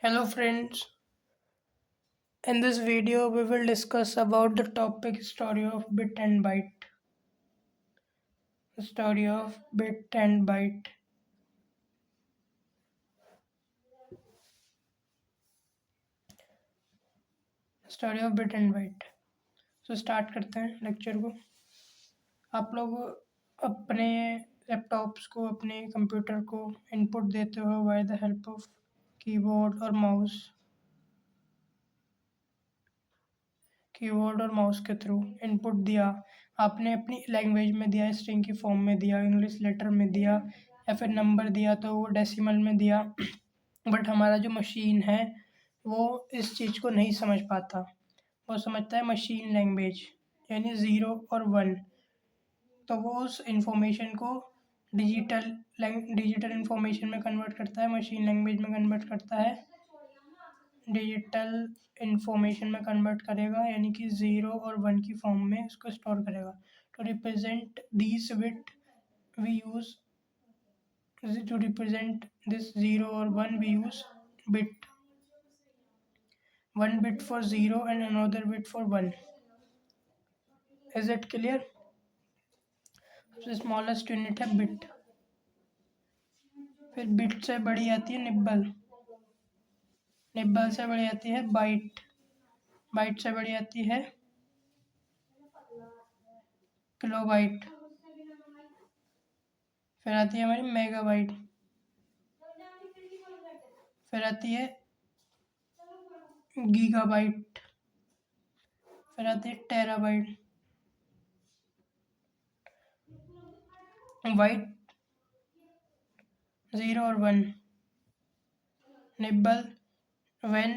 Hello friends, in this video we will discuss about the topic story of bit and byte. The story of bit and byte. Story of bit and byte. So start करते हैं lecture को। आप लोग अपने laptops को अपने computer को input देते हो by the help of keyboard और माउस। कीबोर्ड और माउस के थ्रू इनपुट दिया, आपने अपनी लैंग्वेज में दिया, स्ट्रिंग की फॉर्म में दिया, इंग्लिश लेटर में दिया, या फिर नंबर दिया तो वो डेसिमल में दिया। बट हमारा जो मशीन है वो इस चीज़ को नहीं समझ पाता। वो समझता है मशीन लैंग्वेज यानी ज़ीरो और वन। तो वो उस इंफॉर्मेशन को डिजिटल इंफॉर्मेशन में कन्वर्ट करता है, मशीन लैंग्वेज में कन्वर्ट करता है, डिजिटल इंफॉर्मेशन में कन्वर्ट करेगा, यानी कि ज़ीरो और वन की फॉर्म में इसको स्टोर करेगा। To represent this bit we use to represent this 0 or 1 we use bit, one bit for 0 and another bit for 1. Is it clear? सबसे स्मॉलेस्ट यूनिट है बिट। फिर बिट से बड़ी आती है निब्बल, निब्बल से बड़ी आती है बाइट, बाइट से बड़ी आती है किलोबाइट, फिर आती है हमारी मेगाबाइट, फिर आती है गीगाबाइट, फिर आती है टेराबाइट। बाइट 0 और 1, nibble when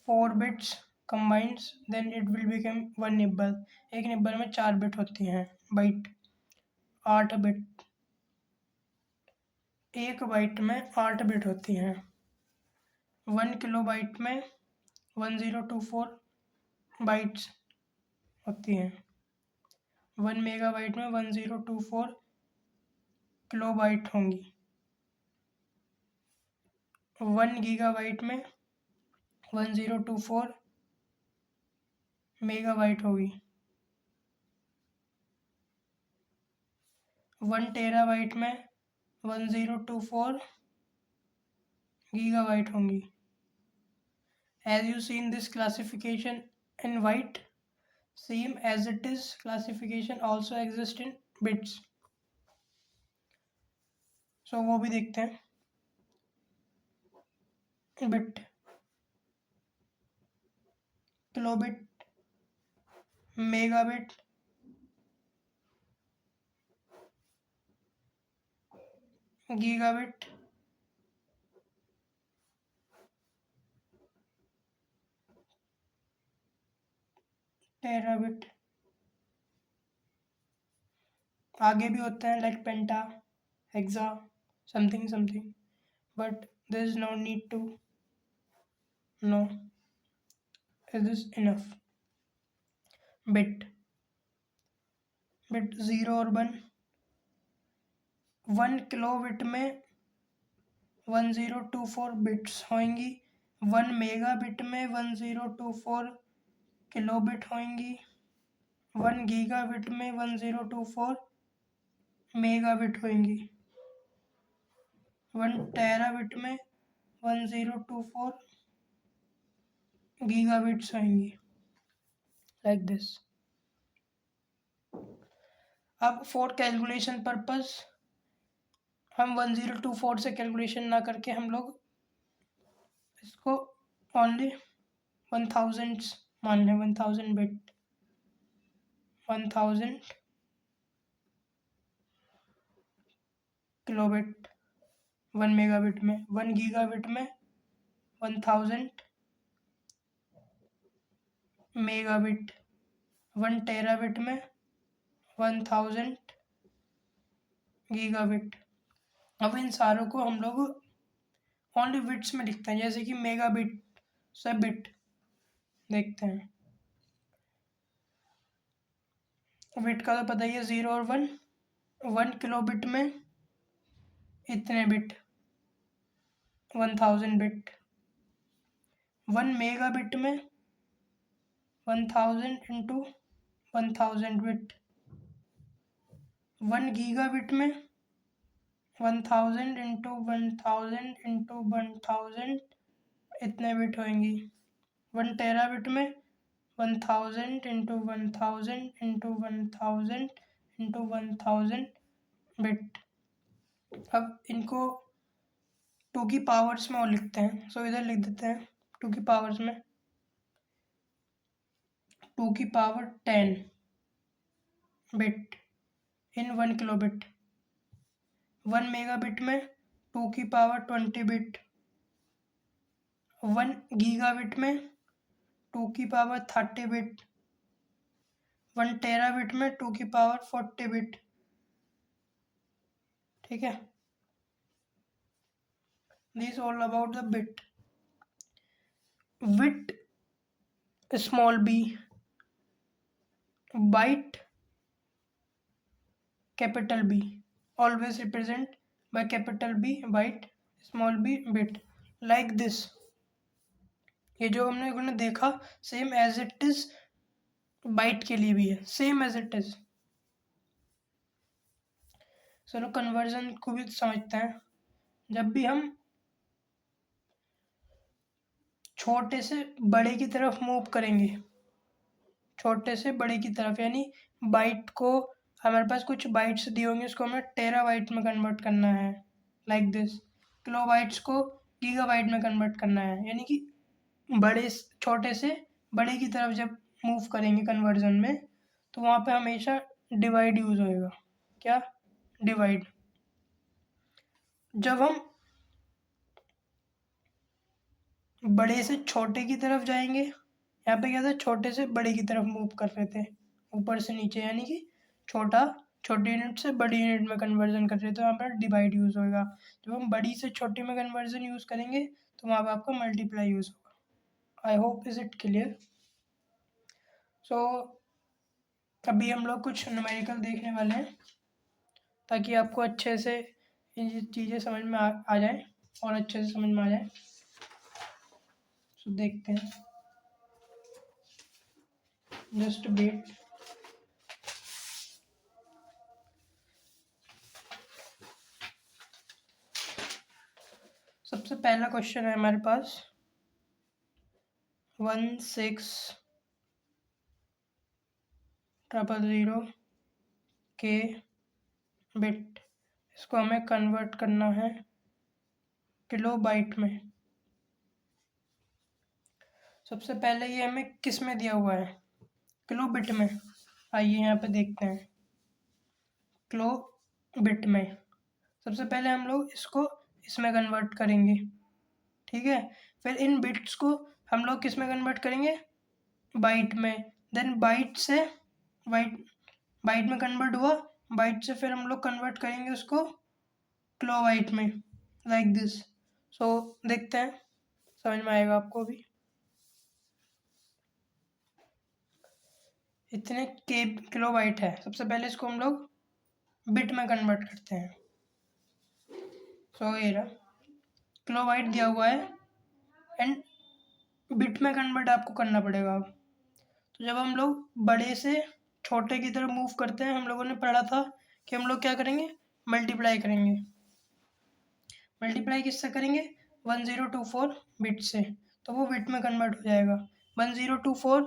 4 bits combines then it will become 1 nibble. एक निब्बल में 4 बिट होती हैं। बाइट 8 बिट, एक बाइट में 8 बिट होती हैं। 1 किलो बाइट में 1024 बाइट्स होती हैं। 1 मेगा बाइट में 1024 किलो बाइट होंगी। 1 गीगा बाइट में 1024 मेगा बाइट होगी। 1 टेरा बाइट में 1024 गीगाबाइट होंगी। As you seen this classification in byte, same as it is classification also exist in bits. So वो भी देखते हैं। Bit, kilobit, megabit, gigabit, terabit. आगे भी होते हैं like penta, hexa, something something, but there is no need to know. Is this enough? Bit, bit 0 और 1, 1 kilobit में 1024 बिट्स होंगी। 1 मेगा बिट में 1024 किलो बिट होंगी। 1 गीगा बिट में 1024 मेगा बिट होंगी। 1 टेरा बिट में 1024 गीगा बिट्स होंगी। Like this. अब फॉर कैलकुलेशन पर्पस हम 1024 से कैलकुलेशन ना करके हम लोग इसको ओनली 1000 मान लें। 1000 bit, 1000 kilo bit 1 mega bit में, 1 गीगा बिट में 1000 मेगा बिट, 1 टेरा बिट में 1000 गीगा बिट। अब इन सारों को हम लोग ओनली बिट्स में लिखते हैं, जैसे कि मेगा बिट से बिट देखते हैं। बिट का तो पता ही है 0 और 1। 1 किलो बिट में इतने बिट, 1000 बिट। 1 मेगाबिट में 1000 इंटू 1000 बिट, 1 गीगाबिट में 1000 इंटू 1000 इंटू 1000 इतने बिट होंगी। 1 टेराबिट में 1000 इंटू 1000 इंटू 1000 इंटू 1000 बिट। अब इनको 2 की पावर्स में और लिखते हैं, सो इधर लिख देते हैं 2 की पावर्स में 2 की पावर 10 बिट इन 1 किलोबिट। 1 मेगाबिट में 2 की पावर 20 बिट, 1 गीगाबिट में 2 की पावर 30 बिट, 1 टेराबिट में 2 की पावर 40 बिट। ठीक है, this all about the bit. With small B, byte capital B, always represent by capital B byte, small B bit, like this. ये जो हमने देखा same as it is byte के लिए भी है, सेम एज इट इज। चलो conversion को भी समझते हैं। जब भी हम छोटे से बड़े की तरफ मूव करेंगे, छोटे से बड़े की तरफ, यानी बाइट को हमारे पास कुछ बाइट्स दिए होंगे, उसको हमें टेराबाइट में कन्वर्ट करना है, लाइक दिस। किलोबाइट्स को गीगाबाइट में कन्वर्ट करना है, यानी कि बड़े छोटे से बड़े की तरफ जब मूव करेंगे कन्वर्जन में, तो वहाँ पे हमेशा डिवाइड यूज होएगा। क्या? डिवाइड। जब हम बड़े से छोटे की तरफ जाएंगे, यहाँ पे क्या था, छोटे से बड़े की तरफ मूव कर रहे थे ऊपर से नीचे, यानी कि छोटा छोटी यूनिट से बड़ी यूनिट में कन्वर्जन कर रहे थे, तो यहाँ पर डिवाइड यूज होगा। जब हम बड़ी से छोटी में कन्वर्जन यूज करेंगे तो वहाँ पर आपका मल्टीप्लाई यूज होगा। I hope is it clear. So अभी हम लोग कुछ न्यूमेरिकल देखने वाले हैं ताकि आपको अच्छे से ये चीज़ें समझ में आ जाए और अच्छे से समझ में आ जाए। सो देखते हैं, जस्ट वेट। सबसे पहला क्वेश्चन है हमारे पास 1600 के बिट। इसको हमें कन्वर्ट करना है किलोबाइट में। सबसे पहले ये हमें किस में दिया हुआ है? किलो बिट में। आइए यहाँ पे देखते हैं किलो बिट में। सबसे पहले हम लोग इसको इसमें कन्वर्ट करेंगे, ठीक है। फिर इन बिट्स को हम लोग किस में कन्वर्ट करेंगे? बाइट में। देन बाइट से बाइट में कन्वर्ट हुआ, बाइट से फिर हम लोग कन्वर्ट करेंगे उसको किलोबाइट में, लाइक दिस। सो देखते हैं, समझ में आएगा आपको भी। इतने के किलोबाइट है। सबसे पहले इसको हम लोग बिट में कन्वर्ट करते हैं। सो ये रहा, किलोबाइट दिया हुआ है एंड बिट में कन्वर्ट आपको करना पड़ेगा अब। तो जब हम लोग बड़े से छोटे की तरफ मूव करते हैं, हम लोगों ने पढ़ा था कि हम लोग क्या करेंगे? मल्टीप्लाई करेंगे। मल्टीप्लाई किससे करेंगे? 1024 बिट से, तो वो बिट में कन्वर्ट हो जाएगा। 1024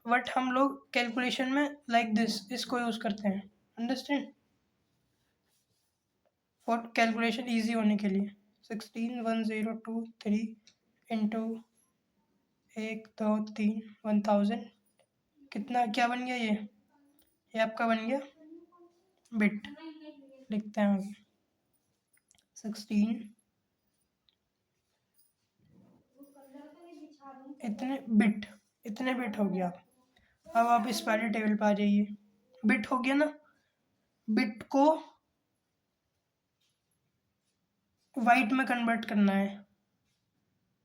बट हम लोग कैलकुलेशन में लाइक दिस इसको यूज़ करते हैं, अंडरस्टैंड, फॉर कैलकुलेशन ईजी होने के लिए। 161023 इंटू 1 2 3 1000 कितना क्या बन गया? ये आपका बन गया बिट। लिखते हैं आगे 16 इतने बिट हो गया। अब आप इस वाले टेबल पर आ जाइए। बिट हो गया ना, बिट को बाइट में कन्वर्ट करना है,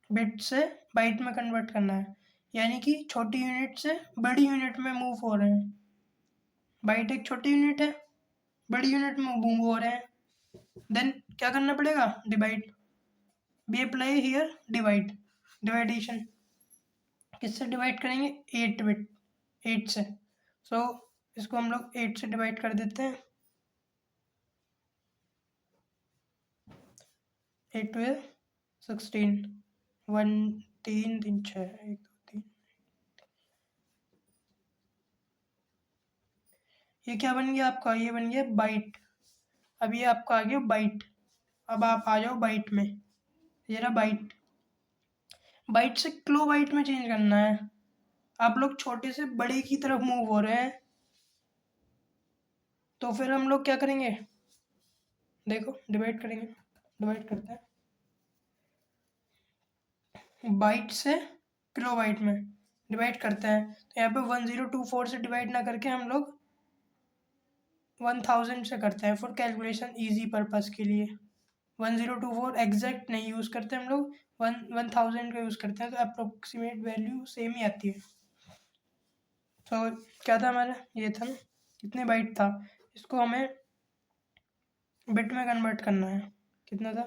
बिट से बाइट में कन्वर्ट करना है, यानी कि छोटी यूनिट से बड़ी यूनिट में मूव हो रहे हैं। बाइट एक छोटी यूनिट है, बड़ी यूनिट में मूव हो रहे हैं। देन क्या करना पड़ेगा? Divide. We apply here divide, division. किससे डिवाइड करेंगे? 8 बिट, 8 से। सो इसको हम लोग 8 से डिवाइड कर देते हैं। 8 टू 16, 1 3 3 6 1 2 3। ये क्या बन गया आपका? ये बन गया बाइट। अब ये आपका आ गया बाइट। अब आप आ जाओ बाइट में, ये रहा बाइट। बाइट से किलो बाइट में चेंज करना है। आप लोग छोटे से बड़े की तरफ मूव हो रहे हैं, तो फिर हम लोग क्या करेंगे? देखो डिवाइड करेंगे, डिवाइड करते हैं। बाइट से किलो बाइट में डिवाइड करते हैं, तो यहाँ पे 1024 से डिवाइड ना करके हम लोग 1000 से करते हैं फॉर कैलकुलेशन इजी पर्पस के लिए। 1024 एग्जैक्ट नहीं यूज़ करते हम लोग, 1000 का यूज़ करते हैं, तो अप्रोक्सीमेट वैल्यू सेम ही आती है। तो क्या था हमारा? ये था ना, कितने बाइट था, इसको हमें बिट में कन्वर्ट करना है। कितना था?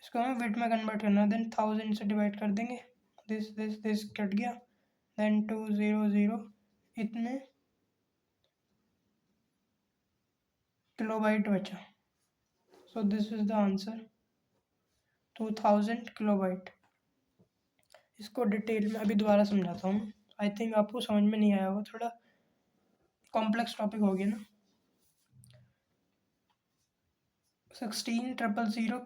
इसको हमें बिट में कन्वर्ट करना है। देन 1000 से डिवाइड कर देंगे, दिस कट गया, देन 200 इतने किलोबाइट बचा। So this is the answer, 2000 kilobyte. इसको डिटेल में अभी दोबारा समझाता हूँ, आई थिंक आपको समझ में नहीं आया होगा, थोड़ा कॉम्प्लेक्स टॉपिक हो गया ना। 16000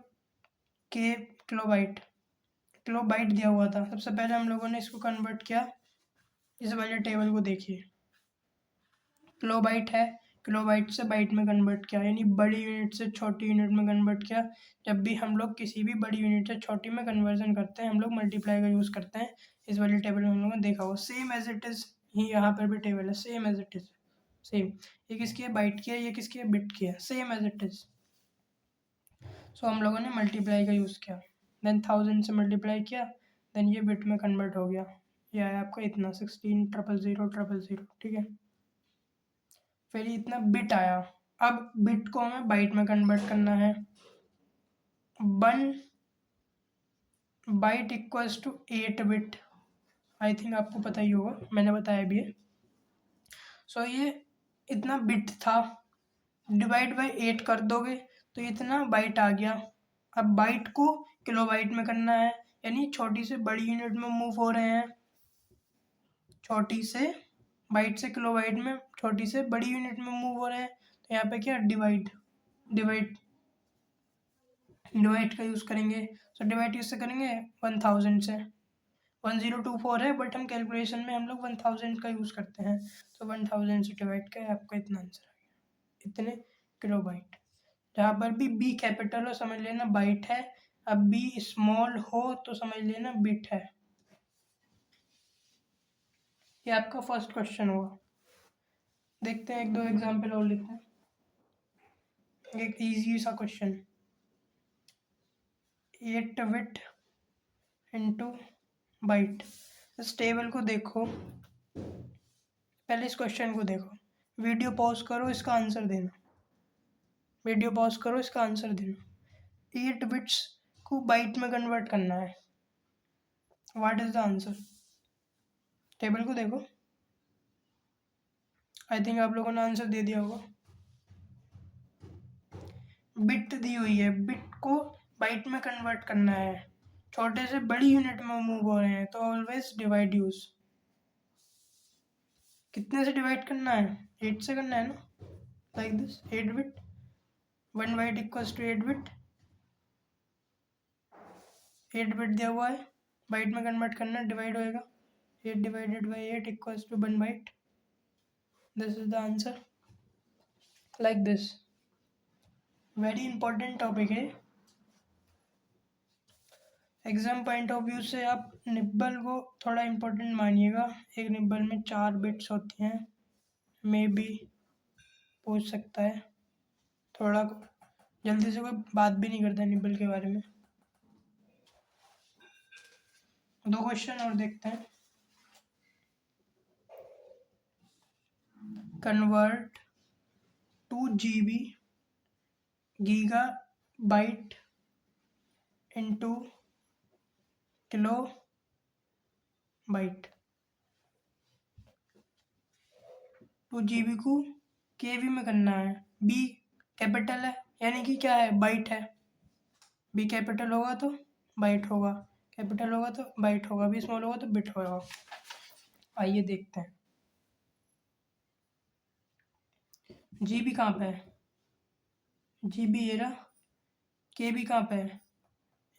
के किलोबाइट, किलोबाइट दिया हुआ था। सबसे पहले हम लोगों ने इसको कन्वर्ट किया, इस वाले टेबल को देखिए, किलोबाइट है, किलोबाइट से बाइट में कन्वर्ट किया, यानी बड़ी यूनिट से छोटी यूनिट में कन्वर्ट किया। जब भी हम लोग किसी भी बड़ी यूनिट से छोटी में कन्वर्जन करते हैं, हम लोग मल्टीप्लाई का यूज़ करते हैं। इस वाले टेबल में हम लोगों ने देखा हो, सेम एज इट इज़ ही यहाँ पर भी टेबल है, same as it is, same. ये किसकी है? बाइट की है। ये किसकी है? बिट की है, सेम एज इट इज़। सो हम लोगों ने मल्टीप्लाई का यूज़ किया, देन 1000 से मल्टीप्लाई किया, देन ये बिट में कन्वर्ट हो गया। ये आया आपका इतना 16,000,000,000, ठीक है। फिर इतना बिट आया। अब बिट को हमें बाइट में कन्वर्ट करना है। 1 byte equals to 8 bit, I think आपको पता ही होगा, मैंने बताया भी है। सो ये इतना बिट था, डिवाइड बाई 8 कर दोगे तो इतना बाइट आ गया। अब बाइट को किलो बाइट में करना है, यानी छोटी से बड़ी यूनिट में मूव हो रहे हैं। छोटी से बाइट से किलो बाइट में, छोटी से बड़ी यूनिट में मूव हो रहे हैं, तो यहाँ पे क्या? डिवाइड, डिवाइड डिवाइड का यूज़ करेंगे। सो डिवाइड किससे करेंगे? 1000 से। 1024 है, बट हम कैलकुलेशन में हम लोग 1000 का यूज़ करते हैं, तो 1000 से डिवाइड का आपका इतना आंसर आ गया, इतने किलो बाइट। जहाँ पर भी बी कैपिटल हो समझ लेना बाइट है, अब बी स्मॉल हो तो समझ लेना बिट है। ये आपका फर्स्ट क्वेश्चन होगा। देखते हैं एक दो एग्जाम्पल और लेते हैं। एक इजी सा क्वेश्चन, 8 बिट इंटू बाइट। इस टेबल को देखो, पहले इस क्वेश्चन को देखो, वीडियो पॉज करो, इसका आंसर देना। वीडियो पॉज करो, इसका आंसर देना। 8 बिट्स को बाइट में कन्वर्ट करना है, what is the answer? Table को देखो, आई थिंक आप लोगों ने आंसर दे दिया होगा। बिट दी हुई है, बिट को बाइट में कन्वर्ट करना है, छोटे से बड़ी यूनिट में मूव हो रहे हैं, तो ऑलवेज डिवाइड यूज। कितने से डिवाइड करना है? 8 से करना है ना, like this, 8 bit, 1 byte equals to 8 bit. 8 bit दिया हुआ है, बाइट में कन्वर्ट करना है, डिवाइड होएगा, 8 divided by 8 equals to 1 byte. This is the answer, like this. Very important topic है। एग्जाम पॉइंट ऑफ व्यू से आप निब्बल को थोड़ा इम्पोर्टेंट मानिएगा। एक निब्बल में 4 बिट्स होती हैं, मे बी पूछ सकता है। थोड़ा जल्दी से कोई बात भी नहीं करता निब्बल के बारे में। 2 क्वेश्चन और देखते हैं। Convert 2 GB giga byte into kilo byte. 2 GB को KB में करना है। बी कैपिटल है यानी कि क्या है, बाइट है। बी कैपिटल होगा तो बाइट होगा, कैपिटल होगा तो बाइट होगा, बी स्मॉल होगा तो बिट होगा। आइए देखते हैं। GB कहाँ पे है, GB ये रहा। KB कहाँ पे है,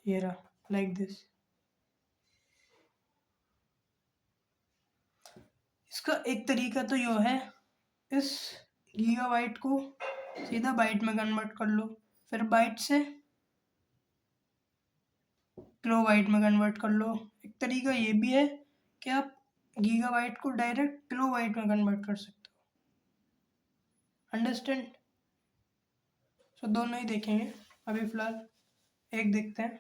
ये रहा, लाइक दिस। इसका एक तरीका तो यो है, इस गीगाबाइट को सीधा बाइट में कन्वर्ट कर लो, फिर बाइट से किलोबाइट में कन्वर्ट कर लो। एक तरीका ये भी है कि आप गीगाबाइट को डायरेक्ट किलोबाइट में कन्वर्ट कर सकते हो। अंडरस्टैंड। सो दोनों ही देखेंगे अभी फिलहाल। एक देखते हैं।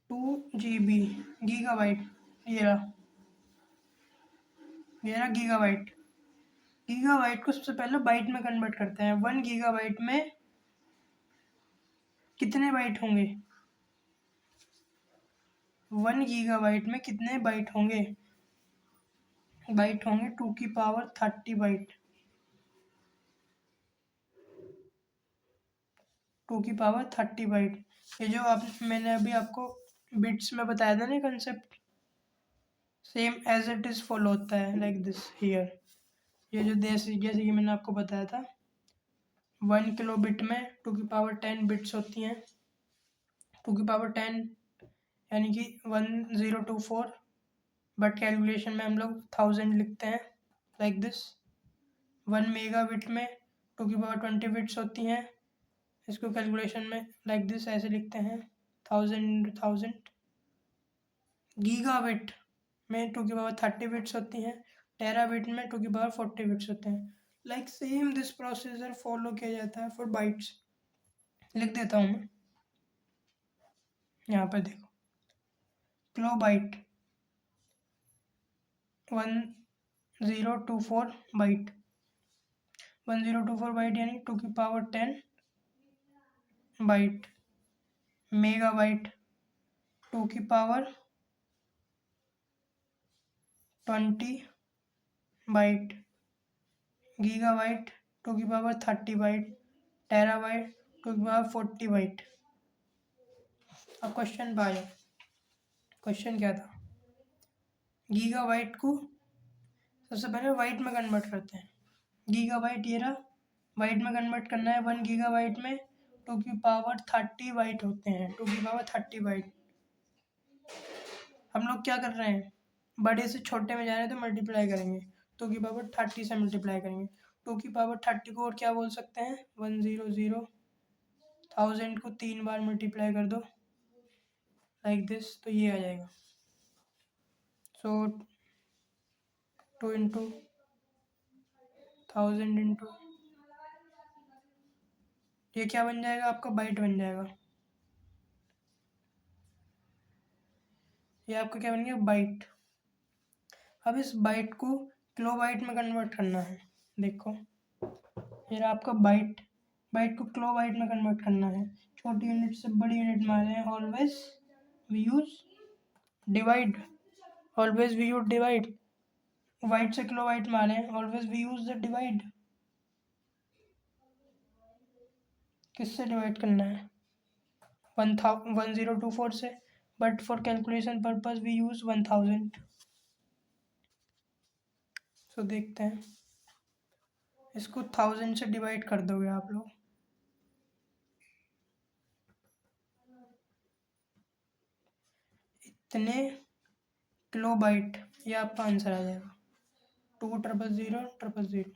2 GB गीगाबाइट, ये रहा, ये रहा गीगाबाइट। गीगाबाइट को सबसे पहले बाइट में कन्वर्ट करते हैं। 1 GB में कितने बाइट होंगे, 1 GB में कितने बाइट होंगे, बाइट होंगे 2 की पावर 30 बाइट। 2 की पावर 30 बाइट। ये जो आप मैंने अभी आपको बिट्स में बताया था ना concept, same as it is follow होता है, लाइक दिस हियर। ये जो जैसे कि मैंने आपको बताया था, 1 किलो बिट में 2 की पावर 10 बिट्स होती हैं। 2 की पावर 10 यानी कि 1024, बट कैलकुलेशन में हम लोग 1000 लिखते हैं, लाइक दिस। 1 मेगाबिट में 2 की पावर 20 बिट्स होती हैं। इसको कैलकुलेशन में लाइक दिस ऐसे लिखते हैं, 1000 × 1000। गीगाबिट में 2 की पावर 30 बिट्स होती हैं। टेराबिट में 2 की पावर 40 बिट्स होते हैं। Like same this procedure follow किया जाता है फॉर बाइट्स। लिख देता हूँ मैं, यहाँ पे देखो। किलोबाइट 1024 बाइट, 1024 बाइट यानी 2 की पावर 10 बाइट। मेगाबाइट 2 की पावर 20 बाइट। गीगाबाइट 2 की पावर 30 बाइट। टेराबाइट 2 की पावर 40 बाइट। अब क्वेश्चन पे आए। क्वेश्चन क्या था, गीगाबाइट को सबसे पहले बाइट में कन्वर्ट करते हैं। गीगाबाइट ये रहा, बाइट में कन्वर्ट करना है। 1 GB में 2 की पावर 30 बाइट होते हैं। 2 की पावर 30 बाइट। हम लोग क्या कर रहे हैं, बड़े से छोटे में जा रहे हैं तो मल्टीप्लाई करेंगे, 2 की पावर 30 से मल्टीप्लाई करेंगे। 2 की पावर 30 को और क्या बोल सकते हैं, 100। 1000 को 3 बार मल्टीप्लाई कर दो, लाइक दिस, तो ये आ जाएगा। सो 2 इंटू 1000 इंटू, ये क्या बन जाएगा आपका, बाइट बन जाएगा। ये आपका क्या बन गया, बाइट। अब इस बाइट को किलोबाइट में कन्वर्ट करना है। देखो ये रहा आपका बाइट। बाइट को किलोबाइट में कन्वर्ट करना है। छोटी यूनिट से बड़ी यूनिट में आ रहे हैं, always we use divide. Always we use divide. Byte से किलोबाइट में आ रहे हैं, always we use the divide. किससे डिवाइड करना है, 1024 से, but for calculation purpose we use 1000। So देखते हैं, इसको 1000 से डिवाइड कर दोगे आप लोग, इतने किलोबाइट, ये आपका आंसर आ जाएगा। 20000000।